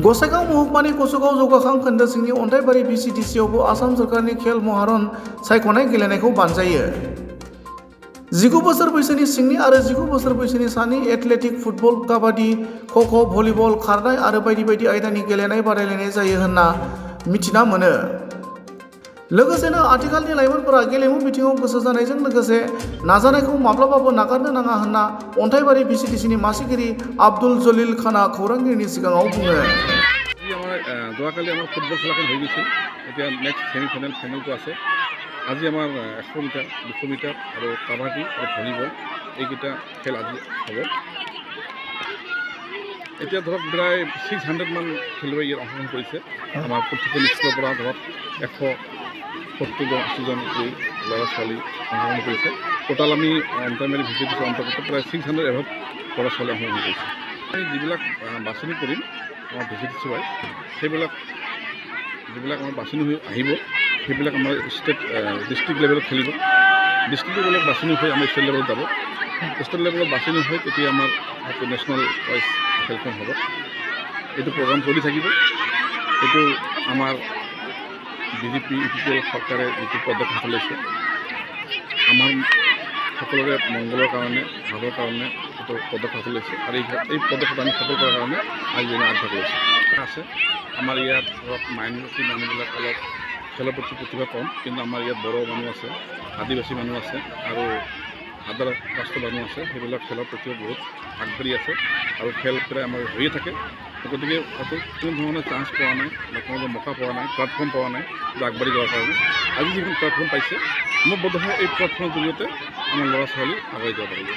गसाइगाव महकुमानि कसुगाव जौगाखां खोन्दो सिंनि अन्थाइबारि VCDCआवबो आसाम सोरखारनि खेल महारन सायख'नाय गेलेनायखौ बानजायो। 19 बोसोर बैसोनि सिंनि आरो 19 बोसोर बैसोनि सानि एथलेटिक, फुटबल, काबादि, ख'ख', भलिबल, खारनाय आरो बायदि बायदि आयदानि गेलेनाय बादायलायनाय जायो होनना मिथिना मोनो। लोगोसेनो आथिखालनि लाइमोनफोरा गेलेमु बिथिङाव गोसो जानायजों लोगोसे नाजानायखौ माब्लाबाबो नागारनो नाङा होनना अन्थाइबारि VCDCनि मासिगिरि आब्दुल जलिल खाना खौरांगिरिनि सिगाङाव बुङो। যোৱাকালি আমাৰ ফুটবল খেলাখন হৈ গৈছিল। এতিয়া নেক্সট ছেমিফাইনেল ফাইনেলটো আছে। আজি আমাৰ 100 মিটাৰ, 200 মিটাৰ আৰু কাবাডী আৰু ভলীবল এইকেইটা খেল আজি হ'ব। এতিয়া ধৰক প্ৰায় 600 মান খেলুৱৈ ইয়াত অংশগ্ৰহণ কৰিছে। আমাৰ প্ৰতিখন স্কুলৰ পৰা ধৰক 170জন 80জন ল'ৰা ছোৱালী অংশগ্ৰহণ কৰিছে। টোটাল আমি অন্তৰ্বাৰী VCDC অন্তৰ্গত প্ৰায় 600 এভভ ল'ৰা ছোৱালী অংশগ্ৰহণ কৰিছে। আমি যিবিলাক বাছনি কৰিম আমাৰ VCDC ৱাইজ সেইবিলাক যিবিলাক আমাৰ বাছনি হৈ আহিব সেইবিলাক আমাৰ ষ্টেট ডিষ্ট্ৰিক্ট লেভেলত খেলিব। ডিষ্ট্ৰিক্ট লেভেলত বাছনি হৈ আমাৰ ষ্টেট লেভেলত যাব। ষ্টেট লেভেলত বাছনি হৈ তেতিয়া আমাৰ নেশ্যনেল ৱাইজ খেলখন হ'ব। এইটো প্ৰগ্ৰাম চলি থাকিব। এইটো আমাৰ BJP UPPL চৰকাৰে যিটো পদক্ষেপ লৈছে আমাৰ সকলোৰে মংগলৰ কাৰণে ভালৰ কাৰণে এইটো পদক্ষেপ লৈছে আৰু এই পদক্ষেপ আমি সফল কৰাৰ কাৰণে আজি আগভাগ লৈছে আছে। আমাৰ ইয়াত ধৰক মাইনৰিটি মানুহবিলাক অলপ খেলৰ প্ৰতি প্ৰতিভা কম, কিন্তু আমাৰ ইয়াত বড়ো মানুহ আছে, আদিবাসী মানুহ আছে আৰু আদাৰ কাষ্টৰ মানুহ আছে। সেইবিলাক খেলৰ প্ৰতিও বহুত আগবাঢ়ি আছে আৰু খেল প্ৰায় আমাৰ হৈয়ে থাকে। গতিকে হয়তো কোনো ধৰণৰ চান্স পোৱা নাই বা কোনো মৌকা পোৱা নাই, প্লেটফৰ্ম পোৱা নাই আগবাঢ়ি যোৱাৰ কাৰণে। আজি যিখন প্লেটফৰ্ম পাইছে মোৰ বোধ হয় এই প্লেটফৰ্মৰ জৰিয়তে আমাৰ ল'ৰা ছোৱালী আগুৱাই যাব পাৰিব।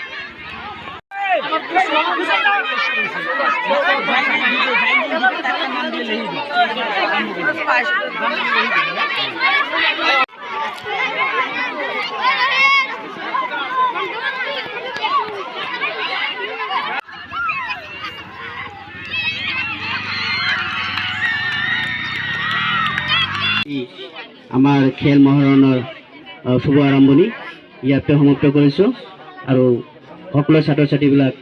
আমাৰ খেল মহাৰণৰ শুভ আৰম্ভণি ইয়াতে সমাপ্ত কৰিছোঁ আৰু সকলো ছাত্ৰ ছাত্ৰীবিলাক